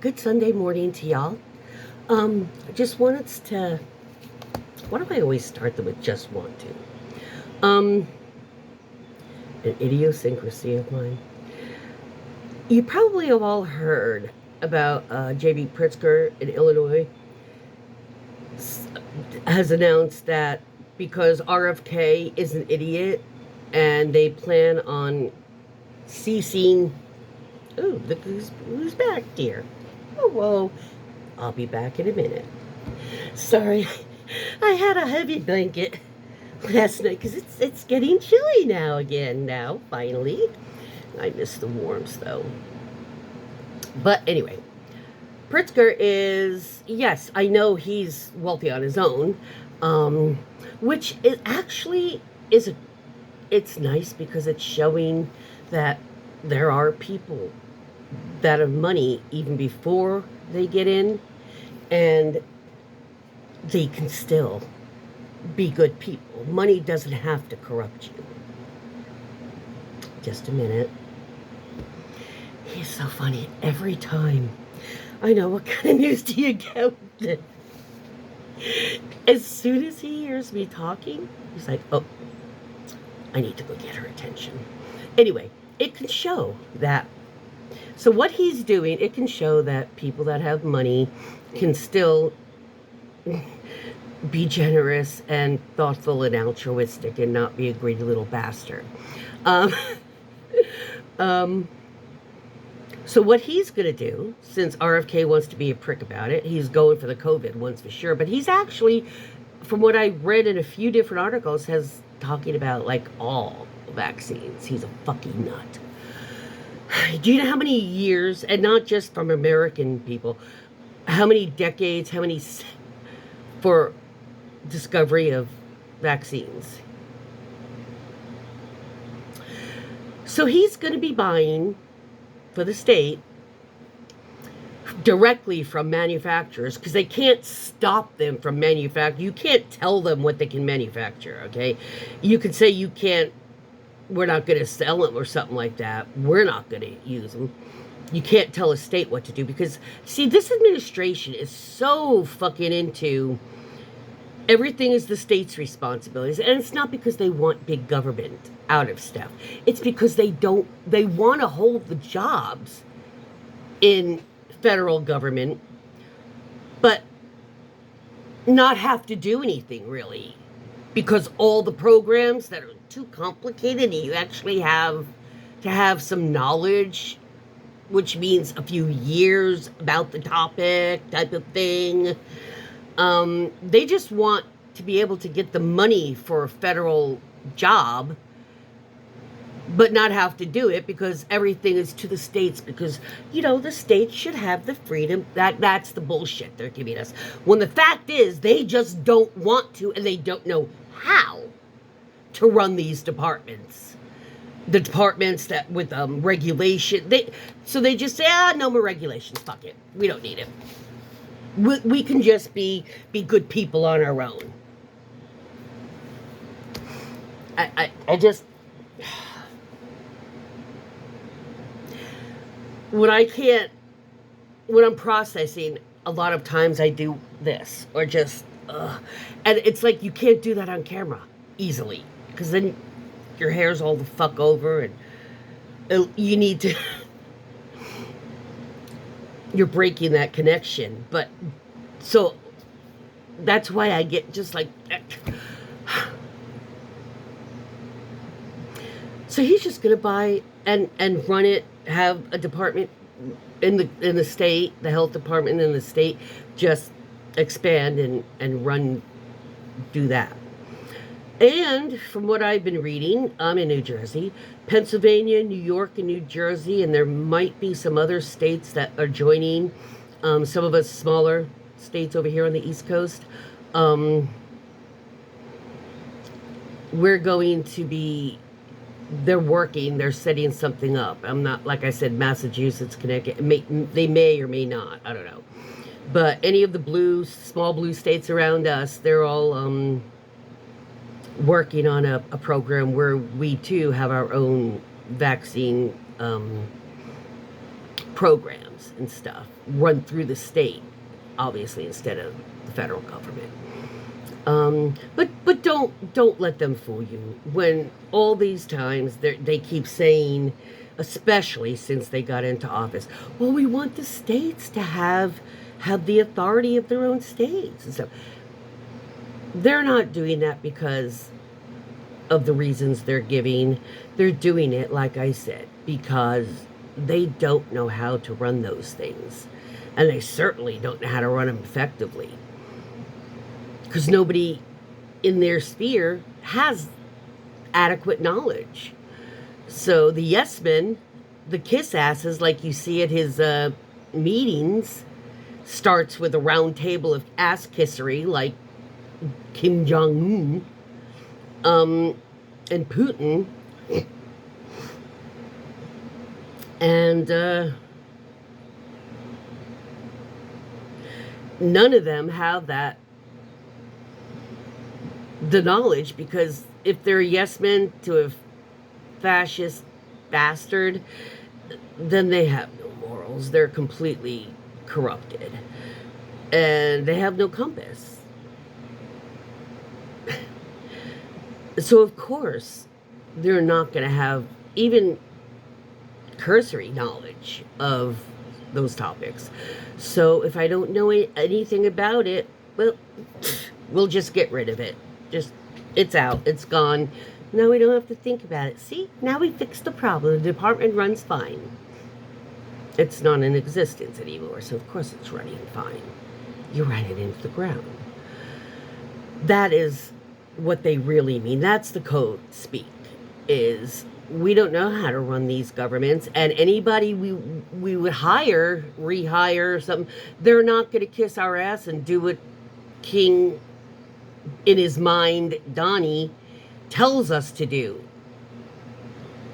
Good Sunday morning to y'all. I just wanted to. Why do I always start them with just want to? An idiosyncrasy of mine. You probably have all heard about J.B. Pritzker in Illinois has announced that because RFK is an idiot and they plan on ceasing. Ooh, look who's back, dear. Oh, whoa. I'll be back in a minute. Sorry, I had a heavy blanket last night because it's getting chilly now again. Now, finally. I miss the warmth, though. But anyway, Pritzker is, yes, I know he's wealthy on his own, which is actually it's nice because it's showing that there are people that have money even before they get in, and they can still be good people. Money doesn't have to corrupt you. Just a minute. He's so funny every time. I know, what kind of news do you get with it? As soon as he hears me talking, he's like, oh, I need to go get her attention. Anyway, it can show that. So what he's doing, it can show that people that have money can still be generous and thoughtful and altruistic and not be a greedy little bastard. So what he's going to do, since RFK wants to be a prick about it, he's going for the COVID ones for sure, but he's actually, from what I read in a few different articles, has talking about like all vaccines. He's a fucking nut. Do you know how many years, and not just from American people, how many decades, how many for discovery of vaccines? So he's going to be buying for the state directly from manufacturers because they can't stop them from manufacturing. You can't tell them what they can manufacture, okay? You can say you can't, we're not going to sell them or something like that. We're not going to use them. You can't tell a state what to do because, see, this administration is so fucking into everything is the state's responsibilities. And it's not because they want big government out of stuff. It's because they want to hold the jobs in federal government, but not have to do anything really. Because all the programs that are too complicated, you actually have to have some knowledge, which means a few years about the topic type of thing. They just want to be able to get the money for a federal job, but not have to do it because everything is to the states because, you know, the states should have the freedom. That's the bullshit they're giving us. When the fact is they just don't want to and they don't know how to run these departments. The departments that with regulation, they just say, no more regulations, fuck it. We don't need it. We can just be good people on our own. I just, when I'm processing, a lot of times I do this, or just, and it's like you can't do that on camera easily, because then your hair's all the fuck over, and you need to, you're breaking that connection. But, so, that's why I get just like, so he's just gonna buy and run it, have a department in the state, the health department in the state, just expand and run, do that. And from what I've been reading, I'm in New Jersey, Pennsylvania, New York, and New Jersey, and there might be some other states that are joining, some of us smaller states over here on the East Coast. We're going to be, they're setting something up. I'm not, like I said, Massachusetts, Connecticut, they may or may not, I don't know. But any of the small blue states around us, they're all working on a program where we too have our own vaccine programs and stuff run through the state, obviously, instead of the federal government. But don't let them fool you. When all these times they keep saying, especially since they got into office, well, we want the states to have the authority of their own states and stuff. They're not doing that because of the reasons they're giving. They're doing it, like I said, because they don't know how to run those things. And they certainly don't know how to run them effectively. Because nobody in their sphere has adequate knowledge. So the yes men, the kiss asses, like you see at his meetings, starts with a round table of ass kissery, like Kim Jong-un and Putin. And none of them have the knowledge, because if they're yes men to a fascist bastard, then they have no morals. They're completely corrupted. And they have no compass. So, of course, they're not going to have even cursory knowledge of those topics. So, if I don't know anything about it, well, we'll just get rid of it. It's out. It's gone. Now we don't have to think about it. See? Now we fixed the problem. The department runs fine. It's not in existence anymore, so of course it's running fine. You ran it into the ground. That is what they really mean. That's the code speak, is we don't know how to run these governments, and anybody we would rehire or something, they're not going to kiss our ass and do what King, in his mind, Donnie, tells us to do.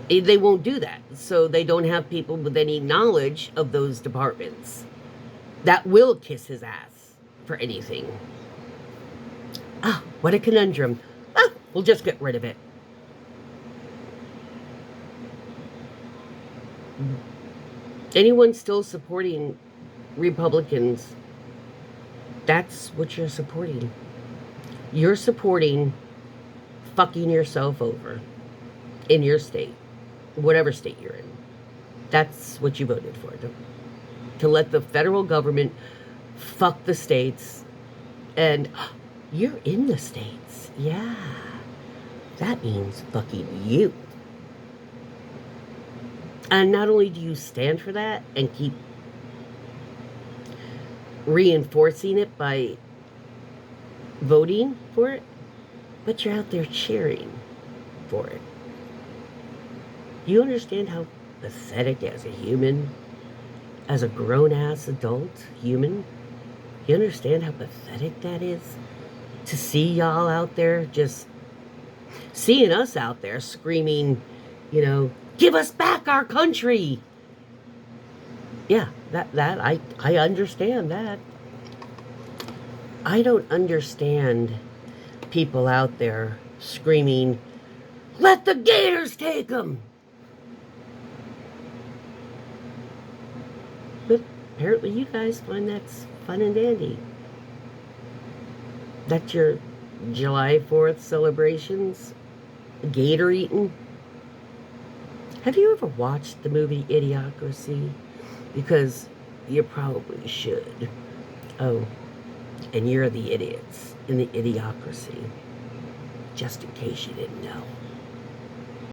They won't do that. So they don't have people with any knowledge of those departments that will kiss his ass for anything. Ah, what a conundrum. Ah, we'll just get rid of it. Anyone still supporting Republicans, that's what you're supporting. You're supporting fucking yourself over in your state, whatever state you're in. That's what you voted for, to let the federal government fuck the states. And you're in the states. Yeah, that means fucking you. And not only do you stand for that and keep reinforcing it by voting for it, but you're out there cheering for it. Do you understand how pathetic as a human, as a grown-ass adult human, you understand how pathetic that is? To see y'all out there, just seeing us out there screaming, give us back our country. Yeah, that I understand that. I don't understand people out there screaming, let the gators take them. But apparently you guys find that's fun and dandy. That's your July 4th celebrations, gator eating. Have you ever watched the movie Idiocracy? Because you probably should. Oh, and you're the idiots in the Idiocracy, just in case you didn't know.